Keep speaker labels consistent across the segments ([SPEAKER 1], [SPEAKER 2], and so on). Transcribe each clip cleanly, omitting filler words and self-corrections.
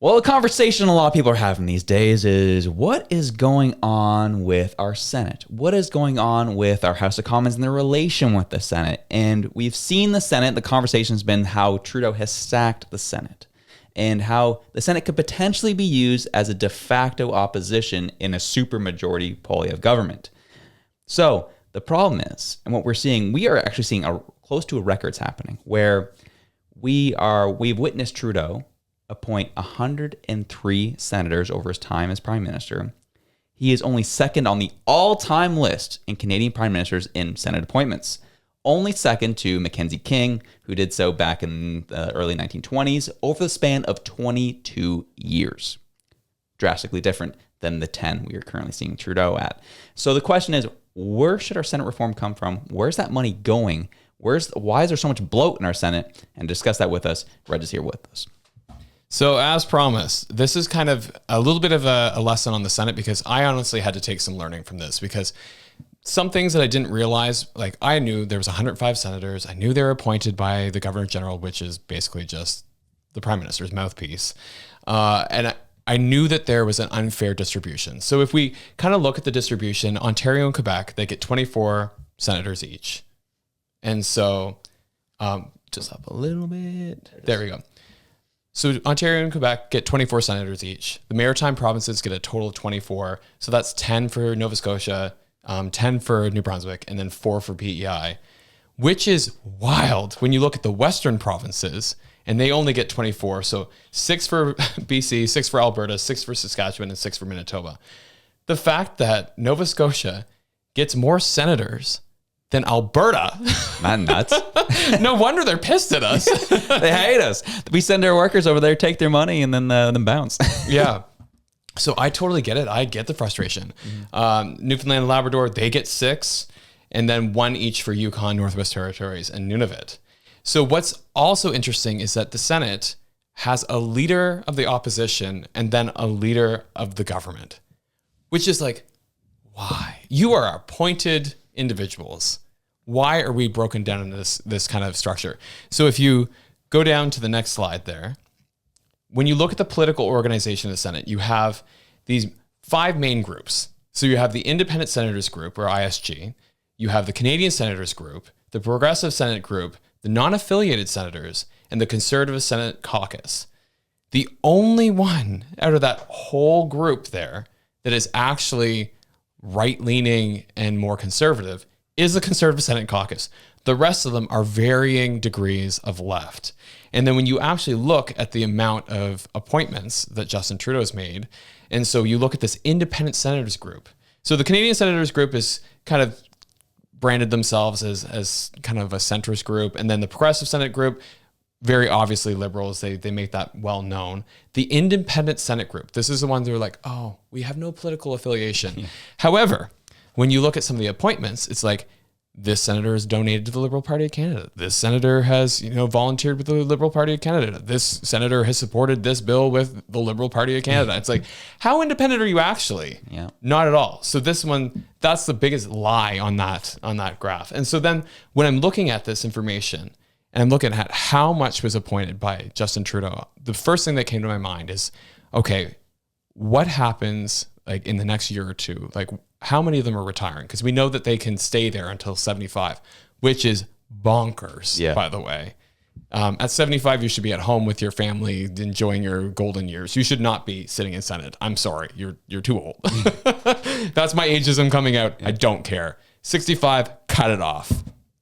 [SPEAKER 1] Well, the conversation a lot of people are having these days is what is going on with our Senate? What is going on with our House of Commons and their relation with the Senate? And we've seen the Senate, the conversation has been how Trudeau has sacked the Senate and how the Senate could potentially be used as a de facto opposition in a supermajority Poilievre government. So the problem is, and what we're seeing, we are actually seeing close to a records happening where we've witnessed Trudeau appoint 103 senators over his time as prime minister. He is only second on the all-time list in Canadian prime ministers in Senate appointments. Only second to Mackenzie King, who did so back in the early 1920s over the span of 22 years. Drastically different than the 10 we are currently seeing Trudeau at. So the question is, where should our Senate reform come from? Where's that money going? Why is there so much bloat in our Senate? And to discuss that with us, Reg is here with us.
[SPEAKER 2] So as promised, this is kind of a little bit of a lesson on the Senate because I honestly had to take some learning from this because some things that I didn't realize, like I knew there was 105 senators. I knew they were appointed by the Governor General, which is basically just the Prime Minister's mouthpiece. And I knew that there was an unfair distribution. So if we kind of look at the distribution, Ontario and Quebec, they get 24 senators each. And so just up a little bit. There we go. So Ontario and Quebec get 24 senators each. The maritime provinces get a total of 24. So that's 10 for Nova Scotia, 10 for New Brunswick, and then 4 for PEI, which is wild when you look at the Western provinces, and they only get 24. So 6 for BC, 6 for Alberta, 6 for Saskatchewan, and 6 for Manitoba. The fact that Nova Scotia gets more senators than Alberta.
[SPEAKER 1] Man, nuts.
[SPEAKER 2] No wonder they're pissed at us.
[SPEAKER 1] They hate us. We send our workers over there, take their money, and then bounce.
[SPEAKER 2] Yeah. So I totally get it. I get the frustration. Newfoundland and Labrador, they get 6, and then 1 each for Yukon, Northwest Territories, and Nunavut. So what's also interesting is that the Senate has a leader of the opposition and then a leader of the government, which is like, why? You are appointed individuals. Why are we broken down into this kind of structure? So if you go down to the next slide there, when you look at the political organization of the Senate, you have these 5 main groups. So you have the Independent Senators Group, or ISG. You have the Canadian Senators Group, the Progressive Senate Group, the non-affiliated senators, and the Conservative Senate Caucus. The only one out of that whole group there that is actually right-leaning and more conservative is the Conservative Senate Caucus. The rest of them are varying degrees of left. And then when you actually look at the amount of appointments that Justin Trudeau's made, and so you look at this Independent Senators Group. So the Canadian Senators Group is kind of branded themselves as kind of a centrist group. And then the Progressive Senate Group, very obviously liberals. They make that well known. The Independent Senate Group, this is the ones that are like, oh, we have no political affiliation. Yeah. However, when you look at some of the appointments, it's like this senator has donated to the Liberal Party of Canada. This senator has, volunteered with the Liberal Party of Canada. This senator has supported this bill with the Liberal Party of Canada. It's like, how independent are you actually?
[SPEAKER 1] Yeah.
[SPEAKER 2] Not at all. So this one, that's the biggest lie on that graph. And so then when I'm looking at this information, and I'm looking at how much was appointed by Justin Trudeau, the first thing that came to my mind is, okay, what happens like in the next year or two? Like how many of them are retiring? Because we know that they can stay there until 75, which is bonkers, by the way. At 75, you should be at home with your family, enjoying your golden years. You should not be sitting in Senate. I'm sorry, you're too old. That's my ageism coming out. I don't care. 65, cut it off.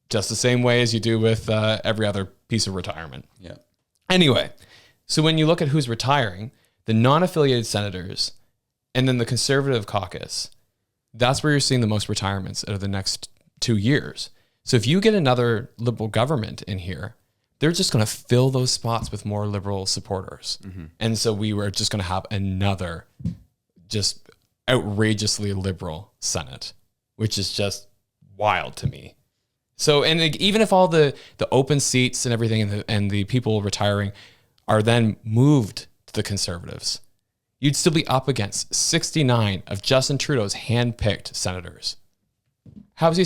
[SPEAKER 2] Just the same way as you do with every other piece of retirement.
[SPEAKER 1] Yeah.
[SPEAKER 2] Anyway, so when you look at who's retiring, the non-affiliated senators and then the Conservative caucus, that's where you're seeing the most retirements out of the next 2 years. So if you get another Liberal government in here, they're just going to fill those spots with more Liberal supporters. Mm-hmm. And so we were just going to have another just outrageously Liberal Senate, which is just wild to me. So, and even if all the open seats and everything and the people retiring are then moved to the Conservatives, you'd still be up against 69 of Justin Trudeau's hand-picked senators. How is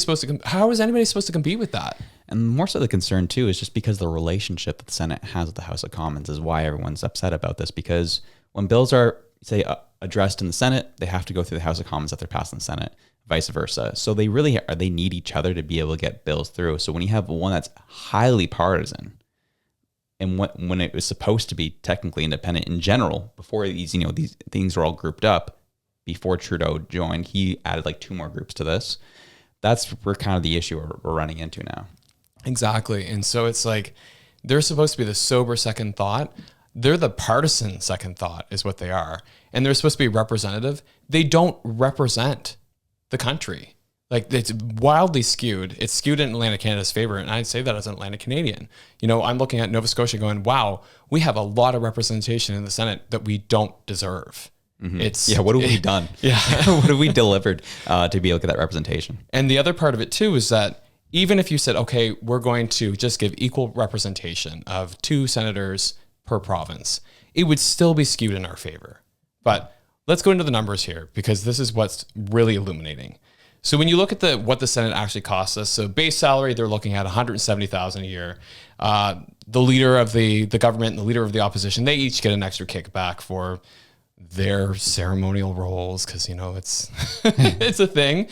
[SPEAKER 2] anybody supposed to compete with that?
[SPEAKER 1] And more so the concern too is just because the relationship that the Senate has with the House of Commons is why everyone's upset about this, because when bills are, say, addressed in the Senate, they have to go through the House of Commons after they're passed in the Senate, vice versa. So they really they need each other to be able to get bills through. So when you have one that's highly partisan, and when it was supposed to be technically independent in general, before these things were all grouped up, before Trudeau joined, he added like 2 more groups to this. That's where kind of the issue we're running into now.
[SPEAKER 2] Exactly. And so it's like they're supposed to be the sober second thought. They're the partisan second thought is what they are. And they're supposed to be representative. They don't represent the country. Like, it's wildly skewed. It's skewed in Atlantic Canada's favor. And I'd say that as an Atlantic Canadian. I'm looking at Nova Scotia going, wow, we have a lot of representation in the Senate that we don't deserve.
[SPEAKER 1] Mm-hmm. What have we done? What have we delivered to be able to get that representation?
[SPEAKER 2] And the other part of it too is that even if you said, okay, we're going to just give equal representation of 2 senators per province, it would still be skewed in our favor. But let's go into the numbers here, because this is what's really illuminating. So when you look at what the Senate actually costs us, so base salary, they're looking at $170,000 a year. The leader of the government and the leader of the opposition, they each get an extra kickback for their ceremonial roles, because it's it's a thing.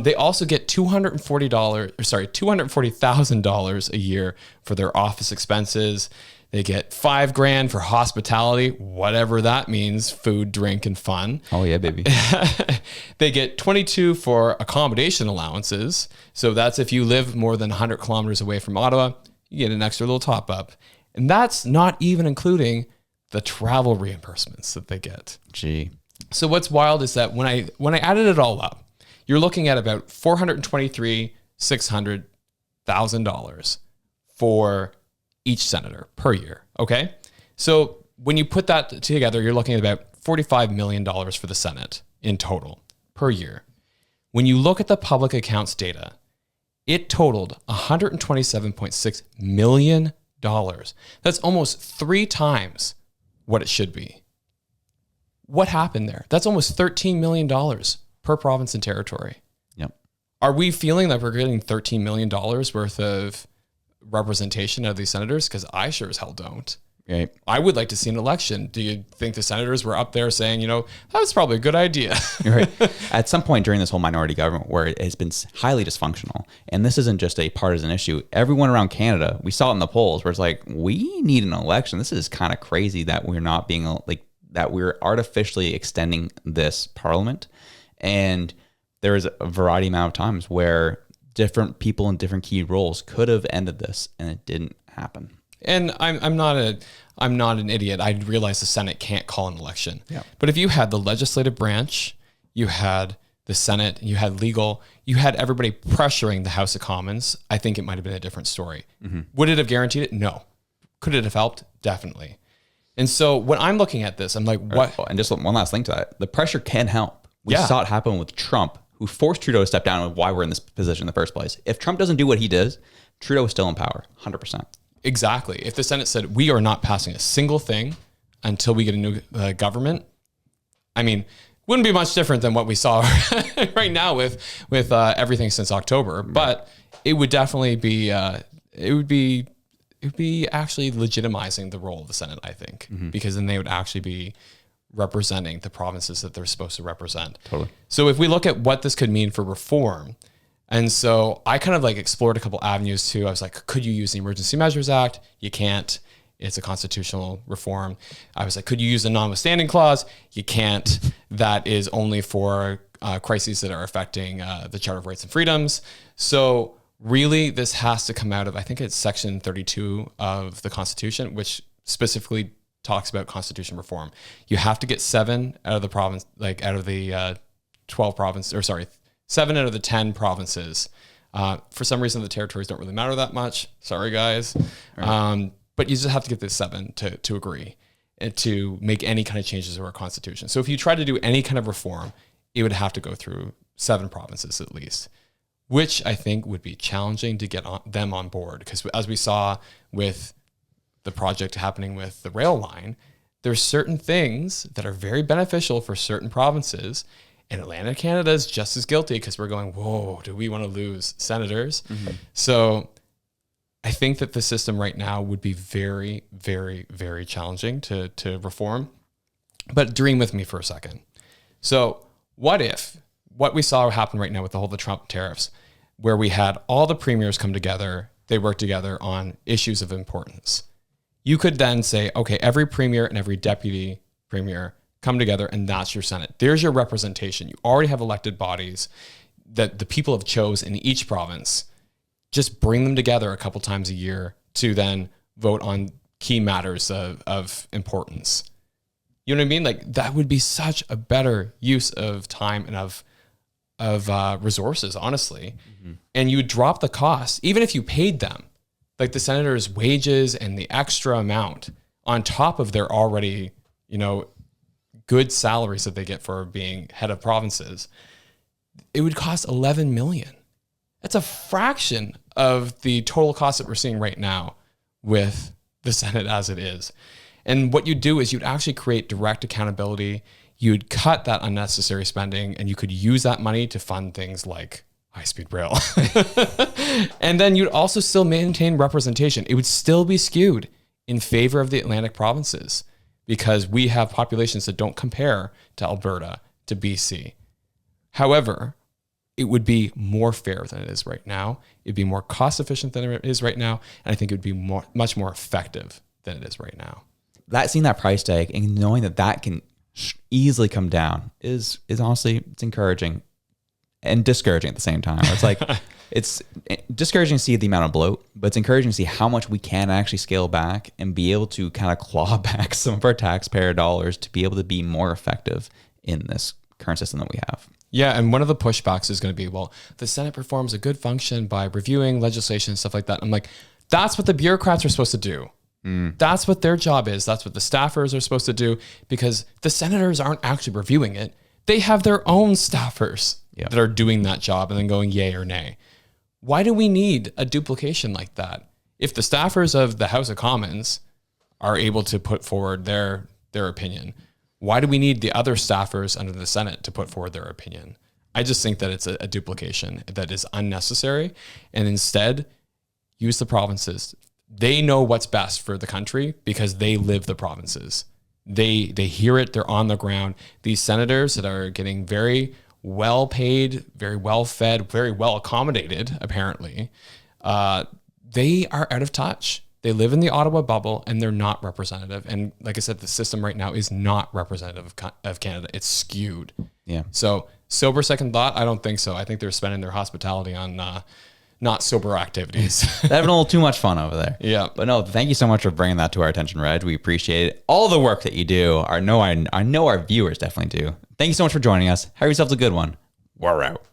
[SPEAKER 2] They also get $240,000 a year for their office expenses. They get $5,000 for hospitality, whatever that means, food, drink, and fun.
[SPEAKER 1] Oh yeah, baby.
[SPEAKER 2] They get $22,000 for accommodation allowances. So that's if you live more than 100 kilometers away from Ottawa, you get an extra little top up. And that's not even including the travel reimbursements that they get.
[SPEAKER 1] Gee.
[SPEAKER 2] So what's wild is that when I added it all up, you're looking at about $423,600,000 for each senator per year. Okay. So when you put that together, you're looking at about $45 million for the Senate in total per year. When you look at the public accounts data, it totaled $127.6 million. That's almost 3 times what it should be. What happened there? That's almost $13 million per province and territory.
[SPEAKER 1] Yep.
[SPEAKER 2] Are we feeling that we're getting $13 million worth of representation of these senators? Because I sure as hell don't.
[SPEAKER 1] Right.
[SPEAKER 2] I would like to see an election. Do you think the senators were up there saying, that was probably a good idea?
[SPEAKER 1] Right. At some point during this whole minority government where it has been highly dysfunctional, and this isn't just a partisan issue, everyone around Canada, we saw it in the polls where it's like, we need an election. This is kind of crazy that we're not being that we're artificially extending this parliament. And there is a variety amount of times where different people in different key roles could have ended this, and it didn't happen.
[SPEAKER 2] And I'm not an idiot. I realize the Senate can't call an election.
[SPEAKER 1] Yeah.
[SPEAKER 2] But if you had the legislative branch, you had the Senate, you had legal, you had everybody pressuring the House of Commons, I think it might have been a different story. Mm-hmm. Would it have guaranteed it? No. Could it have helped? Definitely. And so when I'm looking at this, I'm like, what?
[SPEAKER 1] And just one last link to that. The pressure can help. We saw it happen with Trump, who forced Trudeau to step down, and why we're in this position in the first place. If Trump doesn't do what he does, Trudeau is still in power, 100%.
[SPEAKER 2] Exactly. If the Senate said, we are not passing a single thing until we get a new government, I mean, wouldn't be much different than what we saw right now with everything since October, but it would definitely be, it would be actually legitimizing the role of the Senate, I think, because then they would actually be representing the provinces that they're supposed to represent.
[SPEAKER 1] Totally.
[SPEAKER 2] So if we look at what this could mean for reform, and so I kind of explored a couple avenues too. I was like, could you use the Emergency Measures Act? You can't. It's a constitutional reform. I was like, could you use a notwithstanding clause? You can't. That is only for crises that are affecting the Charter of Rights and Freedoms. So really, this has to come out of, I think it's Section 32 of the Constitution, which specifically talks about constitution reform. You have to get 7 out of the province, out of the 12 province, or sorry, 7 out of the 10 provinces. For some reason, the territories don't really matter that much. Sorry, guys. Right. But you just have to get the 7 to agree and to make any kind of changes to our constitution. So if you try to do any kind of reform, it would have to go through 7 provinces at least, which I think would be challenging to get them on board. Because as we saw with the project happening with the rail line, there's certain things that are very beneficial for certain provinces. And Atlantic Canada is just as guilty because we're going, whoa, do we want to lose senators? Mm-hmm. So I think that the system right now would be very, very, very challenging to reform. But dream with me for a second. So what if what we saw happen right now with the Trump tariffs, where we had all the premiers come together, they work together on issues of importance. You could then say, okay, every premier and every deputy premier come together and that's your Senate. There's your representation. You already have elected bodies that the people have chose in each province. Just bring them together a couple times a year to then vote on key matters of importance. You know what I mean? Like that would be such a better use of time and of resources, honestly. Mm-hmm. And you would drop the cost, even if you paid them, like the senators' wages and the extra amount on top of their already, good salaries that they get for being head of provinces. It would cost $11 million. That's a fraction of the total cost that we're seeing right now with the Senate as it is. And what you do is you'd actually create direct accountability. You'd cut that unnecessary spending and you could use that money to fund things like high-speed rail. And then you'd also still maintain representation. It would still be skewed in favor of the Atlantic provinces because we have populations that don't compare to Alberta, to BC. However, it would be more fair than it is right now. It'd be more cost efficient than it is right now. And I think it would be much more effective than it is right now.
[SPEAKER 1] Seeing that price tag and knowing that can easily come down is honestly, it's encouraging and discouraging at the same time. It's like, it's discouraging to see the amount of bloat, but it's encouraging to see how much we can actually scale back and be able to kind of claw back some of our taxpayer dollars to be able to be more effective in this current system that we have.
[SPEAKER 2] Yeah, and one of the pushbacks is going to be, well, the Senate performs a good function by reviewing legislation and stuff like that. I'm like, that's what the bureaucrats are supposed to do. That's what their job is. That's what the staffers are supposed to do because the senators aren't actually reviewing it. They have their own staffers that are doing that job and then going yay or nay. Why do we need a duplication like that? If the staffers of the House of Commons are able to put forward their opinion, why do we need the other staffers under the Senate to put forward their opinion? I just think that it's a duplication that is unnecessary, and instead use the provinces. They know what's best for the country because they live the provinces. They hear it. They're on the ground. These senators that are getting very well paid, very well fed, very well accommodated, apparently, they are out of touch. They live in the Ottawa bubble and they're not representative. And like I said, the system right now is not representative of Canada. It's skewed.
[SPEAKER 1] Yeah.
[SPEAKER 2] So sober second thought, I don't think so. I think they're spending their hospitality on not sober activities.
[SPEAKER 1] They're having a little too much fun over there.
[SPEAKER 2] Yeah.
[SPEAKER 1] But no, thank you so much for bringing that to our attention, Reg. We appreciate it. All the work that you do. I know our viewers definitely do. Thank you so much for joining us. Have yourselves a good one. We're out.